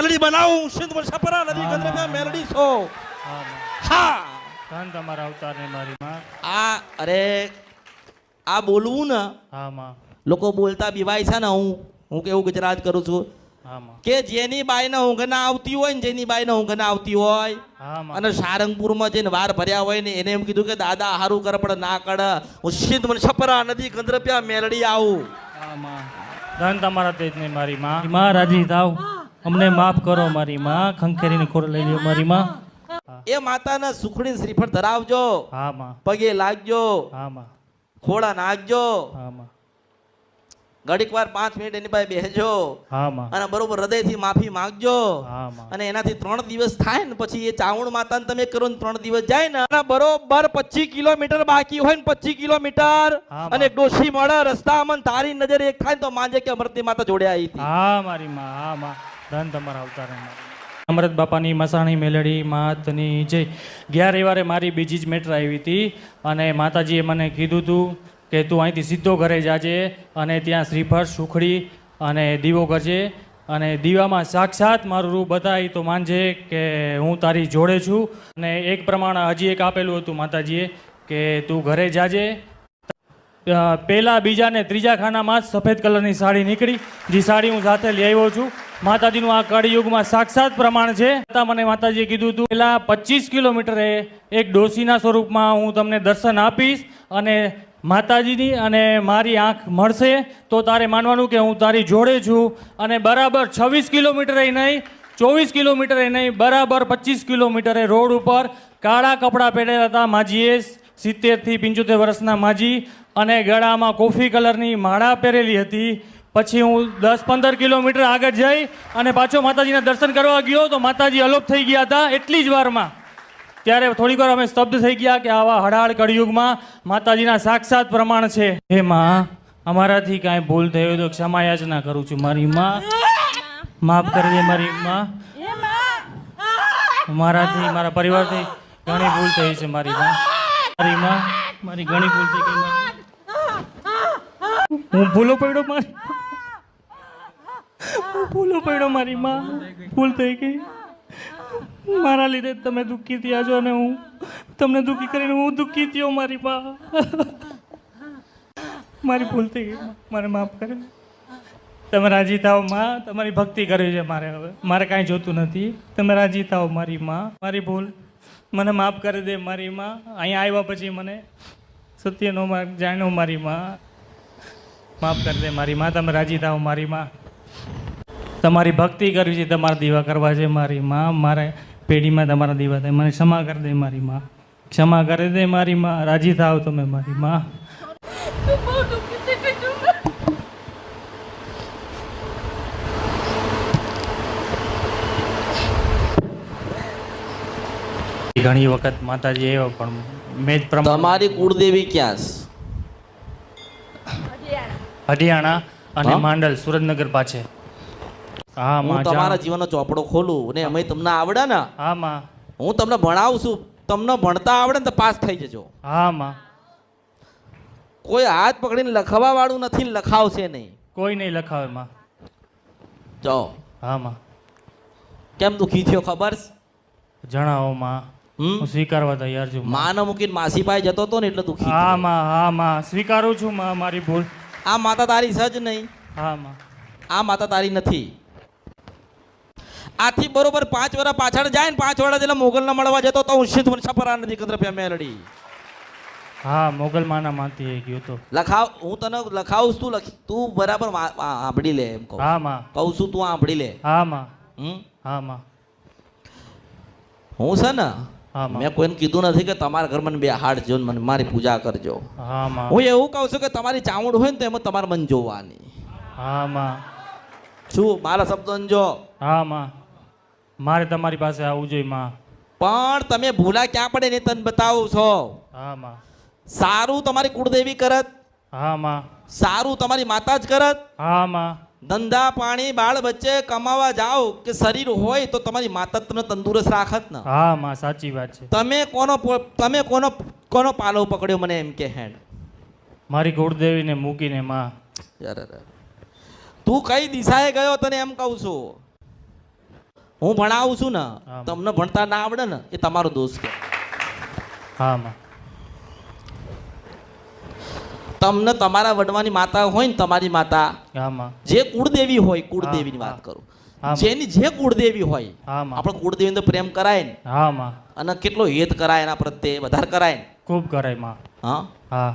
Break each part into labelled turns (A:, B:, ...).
A: મેલડી બનાવું સિંધ છપરા નદી કંદરે મે મેલડી છો હા
B: ધન તમારા અવતારને મારી માં
A: આ અરે આ બોલવું ને
B: હા માં
A: લોકો બોલતા બીવાય છે ને હું કેવું ગુજરાત કરું છું
B: હા માં
A: કે જેની બાઈ ને ઊંઘ ના આવતી હોય ને જેની બાઈ ને ઊંઘ ના આવતી હોય
B: હા માં
A: અને સારંગપુરમાં જઈને વાર ભર્યા હોય ને એને એમ કીધું કે દાદા હારું કર પણ ના કડ હું સિંધ છપરા નદી કંદરે પ્યા મેલડી આવું
B: હા માં ધન તમારા તેજ ને મારી માં રાજી થાવ અમને માફ કરો મારી માં ખંખેરીને ખોર લઈ લ્યો મારી માં
A: એ માતાના સુખડી શ્રીફળ ધરાવજો
B: હા માં
A: પગે લાગજો
B: હા માં
A: ખોળા નાખજો
B: હા માં
A: ઘડીક વાર 5 મિનિટ એની પાસે બેસજો
B: હા માં
A: અને બરોબર હૃદયથી માફી માંગજો
B: હા માં
A: અને એનાથી 3 દિવસ થાય ને પછી એ ચાવણ માતાને તમે કરો ને 3 દિવસ જાય ને અને બરોબર 25 કિલોમીટર બાકી હોય ને 25 કિલોમીટર
B: હા,
A: અને ડોશી મળે રસ્તામાં તારી નજર એક થાય ને તો માંજે કે અમૃતની માતા જોડે આવી હતી
B: હા મારી માં હા માં ધન તમારા અવતારને અમૃત બાપાની મસાણી મેલડી માતની જય ગયા રવિવારે મારી બીજી જ મેટર આવી હતી અને માતાજીએ મને કીધું હતું કે તું અહીંથી સીધો ઘરે જાજે અને ત્યાં શ્રીફળ સુખડી અને દીવો કરજે અને દીવામાં સાક્ષાત મારું રૂપ બતાવી તો માનજે કે હું તારી જોડે છું અને એક પ્રમાણે હજી એક આપેલું હતું માતાજીએ કે તું ઘરે જાજે પહેલા બીજા ને ત્રીજા ખાનામાં જ સફેદ કલરની સાડી નીકળી જે સાડી હું સાથે લઈ આવ્યો છું માતાજીનું આ કળિયુગમાં સાક્ષાત પ્રમાણ છે મને માતાજીએ કીધું હતું પહેલા 25 કિલોમીટરે એક ડોશીના સ્વરૂપમાં હું તમને દર્શન આપીશ અને માતાજીની અને મારી આંખ મળશે તો તારે માનવાનું કે હું તારી જોડે છું અને બરાબર 26 કિલોમીટરે નહીં 24 કિલોમીટરે નહીં બરાબર 25 કિલોમીટરે રોડ ઉપર કાળા કપડાં પહેરેલા હતા માજીએ 70 થી 75 વર્ષના માજી અને ગળામાં કોફી કલરની માળા પહેરેલી હતી પછી હું 10-15 કિલોમીટર આગળ જઈ અને પાછો માતાજીના દર્શન કરવા ગયો તો માતાજી અલોપ થઈ ગયા હતા એટલી જ વારમાં ત્યારે થોડીક વાર અમે સ્તબ્ધ થઈ ગયા કે આવા હડાળ કળિયુગમાં માતાજીના સાક્ષાત પ્રમાણ છે હે માં અમારાથી કાંઈ ભૂલ થઈ હોય તો ક્ષમા યાચના કરું છું મારી માં માફ કરી દે મારી માં મારાથી મારા પરિવારથી ઘણી ભૂલ થઈ છે મારી માં મારી ઘણી ભૂલ થઈ ગઈ હું ભૂલો પડ્યો મારી માં ભૂલ થઈ ગઈ મારા લીધે તમે દુઃખી થયા છો અને હું તમને દુઃખી કરીને હું દુઃખી થયો મારી માં મારી ભૂલ થઈ ગઈ મારે માફ કરે તમે રાજી થાઓ માં તમારી ભક્તિ કરવી છે મારે હવે મારે કાંઈ જોતું નથી તમે રાજી થાઓ મારી માં મારી ભૂલ મને માફ કરી દે મારી માં અહીંયા આવ્યા પછી મને સત્યનો માર્ગ જાણ્યો મારી માં માફ કરી દે મારી માં તમે રાજી થાઓ મારી માં તમારી ભક્તિ કરવી છે તમારા દીવા કરવા છે મારી માં મારે પેઢીમાં તમારા દીવા થાય મને ક્ષમા કરી દે મારી માં ક્ષમા કરી દે મારી માં રાજી થાવ તમે મારી માં ઘણી વખત માતાજી એવા પણ મેં જ
A: તમારી કુળદેવી ક્યાં છે
B: હરિયાણા અને માંડલ સુરતનગર પાસે હા
A: હું તમારા જીવનનો ચોપડો ખોલું ને અમે તમને આવડે ને
B: હા માં
A: હું તમને ભણાવું છું તમને ભણતા આવડે ને તો પાસ થઈ જજો
B: હા માં
A: કોઈ હાથ પકડીને લખાવા વાળું નથી ને લખાવશે નહીં
B: કોઈ નહીં લખાવે માં
A: જાઓ
B: હા માં
A: કેમ દુખી થયો ખબર
B: જણાવો માં હું સ્વીકારવા તૈયાર છું
A: માને મૂકીને માસી પાસે જતો હતો ને એટલે દુખી
B: હા માં સ્વીકારું છું માં મારી ભૂલ
A: આ માતા તારી સજ નહીં
B: હા માં
A: આ માતા તારી નથી આથી બરોબર 5 વર્ષ પાછળ જાય ને 5 વર્ષ એટલે મોગલ ના મળવા જતો તો હું સિંધ છપરા નદી કંદરે પ્યા મેલડી
B: હા મોગલ માના માંથી ગયો તો
A: લખાવ હું તને લખાવું તું તું બરાબર સાંભળી લે એમ કહું
B: હા માં
A: કહું છું તું સાંભળી લે
B: હા માં
A: હું છે ને મેં કોઈને કીધું નથી કે તમારા ઘરમાં બે હાડ જો મને મારી પૂજા કરજો
B: હા માં
A: હું એવું કહું છું કે તમારી ચાવડ હોય ને તો એમાં તમારે મન જોવાની
B: હા માં
A: શું મારા શબ્દો જો
B: હા માં મારે તમારી પાસે આવવું જોઈએ માં
A: પણ તમે ભૂલા ક્યાં પડે ને તને બતાવું છો
B: હા માં
A: સારું તમારી કુળદેવી કરત
B: હા માં
A: સારું તમારી માતા જ કરત
B: હા માં
A: ધંધા પાણી બાળ બચ્ચે કમાવા જાઓ કે શરીર હોય તો તમારી માતા તમને તંદુરસ્ત રાખત ને
B: હા માં સાચી વાત છે
A: તમે કોનો પાલવ પકડ્યો મને એમ કે હેડ
B: મારી કુળદેવીને મૂકીને માં
A: તું કઈ દિશાએ ગયો તને એમ કહું છું હું ભણાવું છું ને
B: હા.
A: તમને ભણતા ના આવડે ને એ તમારો દોષ કે
B: હા માં.
A: તમને તમારા વડવાની માતા હોય ને તમારી માતા
B: હા માં.
A: જે કુળદેવી હોય કુળદેવીની વાત કરું
B: હા.
A: જેની જે કુળદેવી હોય
B: હા માં.
A: આપણે કુળદેવીને તો પ્રેમ કરાય ને
B: હા માં.
A: અને કેટલો હેત કરાય એના પ્રત્યે વધારે કરાય ને
B: ખૂબ કરાય માં.
A: હા
B: હા.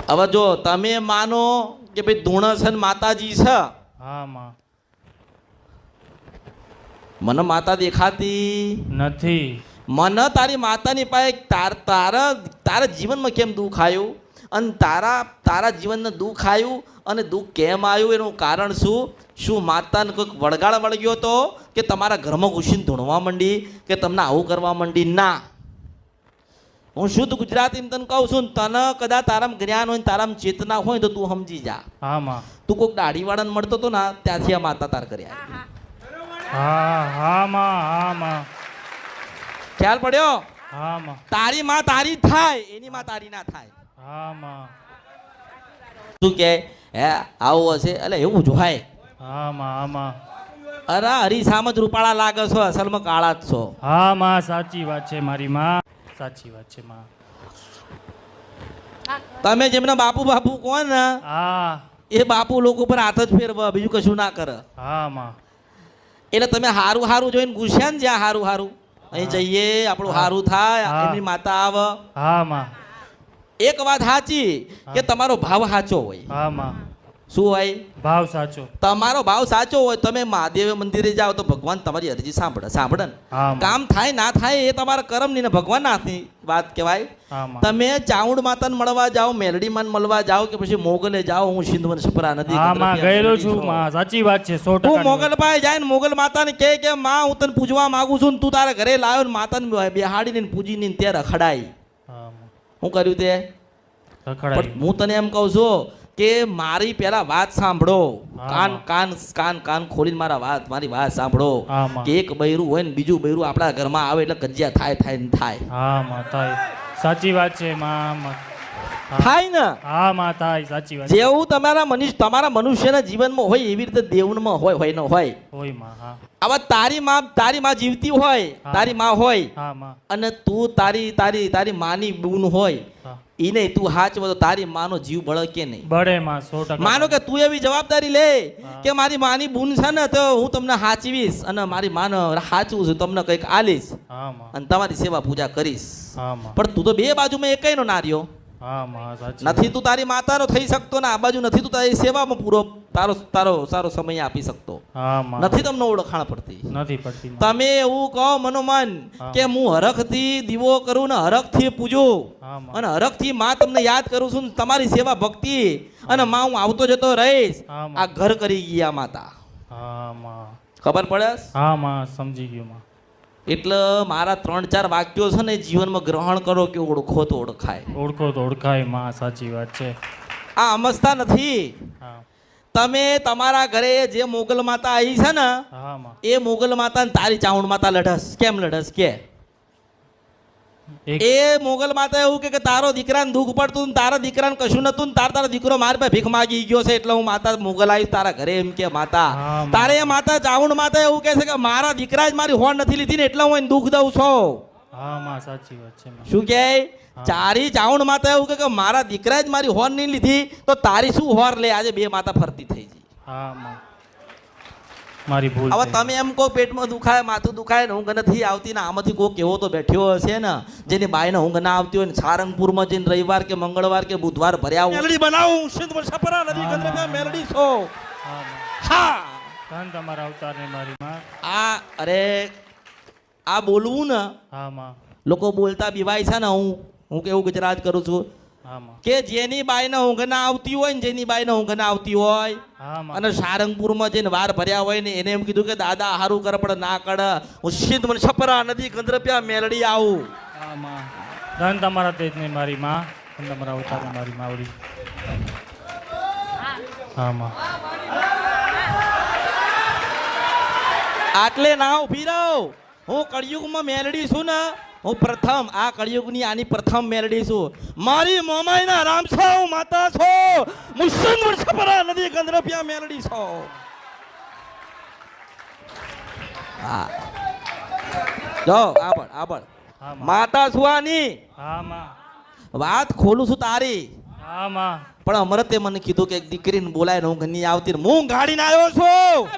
A: હવે જો તમે માનો કે ભાઈ ધૂણસન માતાજી છે
B: હા માં.
A: મને માતા દેખાતી
B: નથી.
A: મને તારી માતાની પાસે તારા જીવનમાં કેમ દુઃખ આવ્યું અને તારા જીવનને દુઃખ આવ્યું અને દુઃખ કેમ આવ્યું એનું કારણ શું માતાને કોઈક વળગાડ વળગ્યો હતો કે તમારા ઘરમાં ઘૂસીને ધૂણવા માંડી કે તમને આવું કરવા માંડી ના હું શુદ્ધ ગુજરાતીમાં તને કહું છું ને તને કદાચ તારામાં જ્ઞાન હોય ને તારામાં ચેતના હોય તો તું સમજી જા
B: હા માં.
A: તું કોઈક દાઢીવાળાને મળતો હતો ને ત્યાંથી આ માતા તાર કરી આવી
B: હા હા માં. હા માં.
A: ખ્યાલ પડ્યો
B: હા માં.
A: તારી માં તારી થાય એની માં તારી ના થાય
B: હા માં.
A: શું કે હે આવું હશે એટલે એવું જ હોય
B: હા માં. હા માં.
A: અરે હરીસામાં જ રૂપાળા લાગે છો અસલમાં કાળા જ છો
B: હા માં. સાચી વાત છે મારી માં. સાચી વાત છે માં.
A: તમે જેમને બાપુ બાપુ કહો ને
B: હા.
A: એ બાપુ લોકો પર હાથ જ ફેરવે બીજું કશું ના કરે
B: હા માં.
A: એટલે તમે હારું હારું જોઈને ગુસ્યા ને જ્યાં હારું હારું અહીં જઈએ આપણું હારું થાય
B: હા.
A: એમની માતા આવે
B: હા માં.
A: એક વાત સાચી કે તમારો ભાવ સાચો હોય
B: હા માં.
A: શું હોય
B: ભાવ સાચો.
A: તમારો ભાવ સાચો હોય તમે મહાદેવ મંદિરે જાઓ તો ભગવાન તમારી અરજી સાંભળે ને
B: હા માં.
A: કામ થાય ના થાય એ તમારા કર્મની ને ભગવાન હાથની વાત કહેવાય
B: હા માં.
A: તમે ચાઉંડ માતાને મળવા જાઓ મેલડી માન મળવા જાઓ કે પછી મોગલે જાઓ હું સિંધવન સપરા નદી
B: હા માં.
A: ગંદ્રપિયા
B: ગયેલો
A: મેલડી
B: છું
A: છું.
B: માં. સાચી વાત છે 100%
A: તું મોગલ પાસે જાય ને મોગલ માતાને કે માં હું તને પૂજવા માંગુ છું ને તું તારા ઘરે લાવ્યો ને માતાને બેહાડીને ને પૂજીને ને ત્યાં રખડાઈ
B: હા માં.
A: હું કર્યું તે
B: રખડાઈ.
A: પણ હું તને એમ કહું છું કે મારી પેલા વાત સાંભળો
B: હા,
A: કાન
B: માં.
A: કાન કાન કાન ખોલીને મારી વાત સાંભળો
B: હા માં.
A: કે એક બૈરું હોય ને બીજું બૈરું આપણા ઘરમાં આવે એટલે કજિયા થાય ને થાય
B: હા માં. થાય. સાચી વાત છે માં. હા.
A: થાય ને
B: હા માં. થાય. સાચી વાત છે.
A: જેવું તમારા મનુષ્યના જીવનમાં હોય એવી રીતે દેવનમાં હોય ન હોય
B: હોય માં. હા.
A: આવા તારી માં જીવતી હોય
B: હા.
A: તારી માં હોય
B: હા માં.
A: અને તું તારી માની બૂન હોય
B: હા.
A: એને તું હાચવો તો તારી માનો જીવ બળકે નહીં
B: બળે માં 100%.
A: માનો કે તું એવી જવાબદારી લે
B: હા.
A: કે મારી માની બૂન છે ને તો હું તમને હાચવીશ અને મારી માને હાચવું છું તમને કંઈક આલીશ
B: હા માં.
A: અને તમારી સેવા પૂજા કરીશ
B: હા માં.
A: પણ તું તો બે બાજુમાં એકયનો ના રહ્યો
B: હા માં. સાચી.
A: નથી તું તારી માતાનો થઈ શકતો ને આ બાજુ નથી તું તારી સેવામાં પૂરો સારો સમય આપી શકતો
B: હા માં.
A: નથી તમને ઓળખાણ પડતી
B: નથી પડતી માં.
A: તમે એવું કહો મનોમન
B: હા.
A: કે હું હરખથી દીવો કરું ને હરખથી પૂજું
B: હા માં.
A: અને હરખથી માં તમને યાદ કરું છું ને તમારી સેવા ભક્તિ અને માં હું આવતો જતો રહીશ
B: હા માં.
A: આ ઘર કરી ગયા માતા
B: હા માં.
A: ખબર પડે
B: હા માં. સમજી ગયો માં.
A: એટલે મારા 3-4 વાક્યો છે ને એ જીવનમાં ગ્રહણ કરો કે ઓળખો તો ઓળખાય
B: ઓળખો તો ઓળખાય માં. સાચી વાત છે.
A: આ અમસ્તા નથી
B: હા.
A: તમે તમારા ઘરે જે મોગલ માતા આવી છે ને
B: હા માં.
A: એ મોગલ માતા ને તારી ચાઉંડ માતા લડસ કેમ લડસ કે
B: એક.
A: એ મોગલ માતા એવું કે તારો દીકરાને દુઃખ પડતું ને તારા દીકરાને કશું નતું ને તારો દીકરો મારી પાસે ભીખ માગી ગયો છે એટલે હું માતા મોગલ આવીશ તારા ઘરે એમ કે માતા
B: હા, માં.
A: તારે એ માતા ચાઉંડ માતા એવું કહે છે કે મારા દીકરા જ મારી હોડ નથી લીધી ને એટલે હું એને દુઃખ દઉં છું
B: હા માં. સાચી વાત છે માં.
A: શું કહે
B: હા.
A: ચારી ચાઉંડ માતા એવું કે મારા દીકરા જ મારી હોર નહીં લીધી તો તારી શું હોર લે આજે બે માતા ફરતી થઈ ગઈ
B: હા માં. મારી ભૂલ
A: હવે
B: થઈ.
A: તમે એમ કહો પેટમાં દુખાય માથું દુખાય ને ઊંઘ નથી આવતી ને આમાંથી કોઈ કેવો તો બેઠ્યો હશે ને જેની બાઈને ઊંઘ ના આવતી હોય ને સારંગપુરમાં જઈને રવિવાર કે મંગળવાર કે બુધવાર ભર્યા હોય મેલડી બનાવું સિંધવન સપરા નદી
B: હા,
A: ગંદ્રપિયા
B: હા.
A: મેલડી છો
B: હા માં.
A: હા
B: ધન તમારા અવતારને મારી માં.
A: આ અરે આ બોલવું ને
B: હા માં.
A: લોકો બોલતા બીવાય છે ને હું કેવું ગુજરાત કરું છું
B: હા માં.
A: કે જેની બાઈને ઊંઘ ના આવતી હોય ને જેની બાઈને ઊંઘ ના આવતી હોય
B: હા માં.
A: અને સારંગપુરમાં જઈને વાર ભર્યા હોય ને એને એમ કીધું કે દાદા હારું કરે પણ ના કર હું સિંધવન સપરા નદી ગંદ્રપિયા મેલડી આવું
B: હા માં. ધન તમારા તેજને મારી માં. ધન તમારા અવતારને મારી માવડી. હા માં.
A: આટલે ના ઉભી રહો હું કળિયુગમાં મેલડી છું ને હું પ્રથમ આ કળિયુગની આની પ્રથમ મેલડી છું મારી મોમાઈના રામ છો માતા છો મુસન વર્ષ પરા નદી ગંદ્રપિયા મેલડી છો હા જો આબળ
B: હા માં
A: માતા સુવાની
B: હા માં
A: વાત ખોલું છું તારી
B: હા માં
A: પણ અમરતે મને કીધું કે એક દીકરીને બોલાય ને હું ઘરની આવતી ને હું ગાડીને આવ્યો છું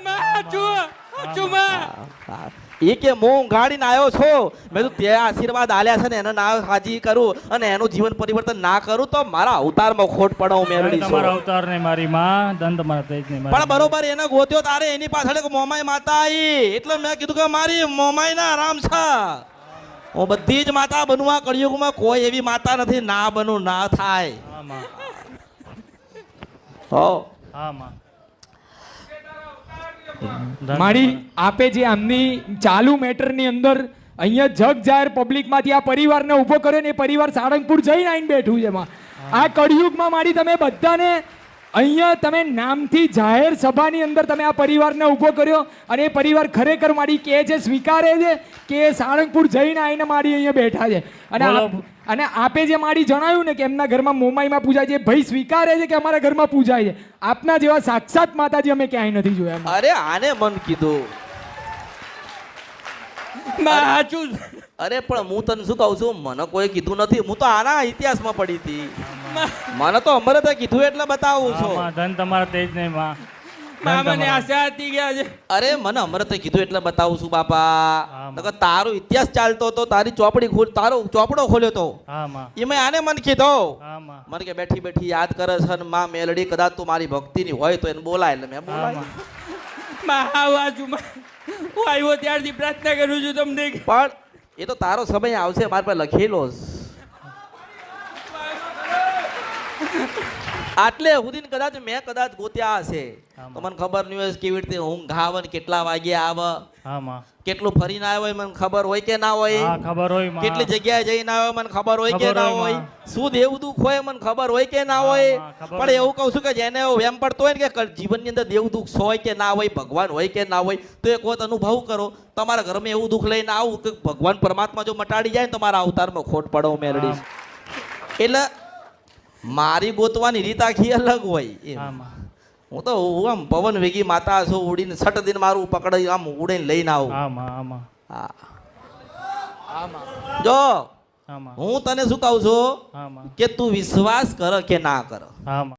A: એ કે હું ગાડીને આવ્યો છો મેં તો તે આશીર્વાદ આલ્યા છે ને એના ના હાજી કરું અને એનું જીવન પરિવર્તન ના કરું તો મારા અવતારમાં ખોટ પડે હું મેળવી છું
B: તમારા અવતાર નહીં મારી માં ધન તમારા તેજ નહીં
A: પણ બરોબર એને ગોત્યો તારે એની પાછળ એક મોમાઈ માતા આવી એટલે મેં કીધું કે મારી મોમાઈ ના આરામ છે હું બધી જ માતા બનવા કળિયુગમાં કોઈ એવી માતા નથી ના બનું ના થાય
B: હા માં
A: હો
B: હા માં
C: મારી આપે જે આમની ચાલુ મેટરની અંદર અહીંયા જગ જાહેર પબ્લિકમાંથી આ પરિવારને ઊભો કર્યો ને એ પરિવાર સાળંગપુર જઈને આવીને બેઠું છે એમાં આ કળિયુગમાં મારી તમે બધાને અહીંયા તમે નામથી જાહેર સભાની અંદર તમે આ પરિવારને ઊભો કર્યો અને એ પરિવાર ખરેખર મારી કે છે સ્વીકારે છે કે એ સાળંગપુર જઈને આવીને મારી અહીંયા બેઠા છે અને આપે જે મારી જણાવ્યું ને કે એમના ઘરમાં મોમાઈમાં પૂજાય છે ભાઈ સ્વીકારે છે કે અમારા ઘરમાં પૂજાય છે આપના જેવા સાક્ષાત માતાજી અમે ક્યાંય નથી જોયા
A: અરે આને મન કીધું અરે પણ હું તને શું કહું છું મને કોઈ કીધું નથી હું તો આના ઇતિહાસમાં પડી હતી મને તો અમરતે કીધું એટલે બતાવું છું
B: ધન તમારા તેજ નહીં માં
C: મને આશા હતી ગયા છે
A: અરે મને અમરતે કીધું એટલે બતાવું છું બાપા નકર તારો ઇતિહાસ ચાલતો હતો તારી ચોપડી તારો ચોપડો ખોલ્યો તો
B: હા માં
A: એમાં આને મન કીધો
B: હા માં
A: મને કે બેઠી બેઠી યાદ કરે છે ને માં મેલડી કદાચ તું મારી ભક્તિની હોય તો એને બોલાય એટલે મેં બોલાય
C: હું આવ્યો ત્યારથી પ્રાર્થના કરું છું તમને
A: પણ એ તો તારો સમય આવશે મારા પર લખેલો જ. આટલે સુધી કદાચ મેં કદાચ ગોત્યા હશે તો મને ખબર નહીં હોય કેવી રીતે ઊંઘ આવે ને કેટલા વાગે આવે
B: હા માં
A: કેટલું ફરીને આવ્યો હોય મને ખબર હોય કે ના હોય
B: હા ખબર હોય માં
A: કેટલી જગ્યાએ જઈને આવ્યો મને ખબર હોય કે
B: ખબર
A: ના
B: હોય
A: હોય
B: માં.
A: શું દેવ દુઃખ હોય મને ખબર હોય કે ના હોય
B: માં, ખબર
A: પણ
B: હોય.
A: એવું કહું છું કે જેને એવો વેમ પડતો હોય ને કે જીવનની અંદર દેવ દુઃખ હોય કે ના હોય ભગવાન હોય કે ના હોય તો એક વખત અનુભવ કરો તમારા ઘરમાં એવું દુઃખ લઈને આવું કે ભગવાન પરમાત્મા જો મટાડી જાય ને તો મારા અવતારમાં ખોટ પડો મેળવીશ એટલે મારી ગોતવાની રીત આખી અલગ હોય એમ.
B: હા માં
A: હું તો આમ પવન વેગી માતા છું ઉડીને સટ દિન મારું પકડી આમ ઉડીને લઈને આવું
B: હા માં હા માં
A: હા જો
B: હા માં
A: હું તને શું કહું છું
B: હા માં
A: કે તું વિશ્વાસ કર કે ના કર
B: હા માં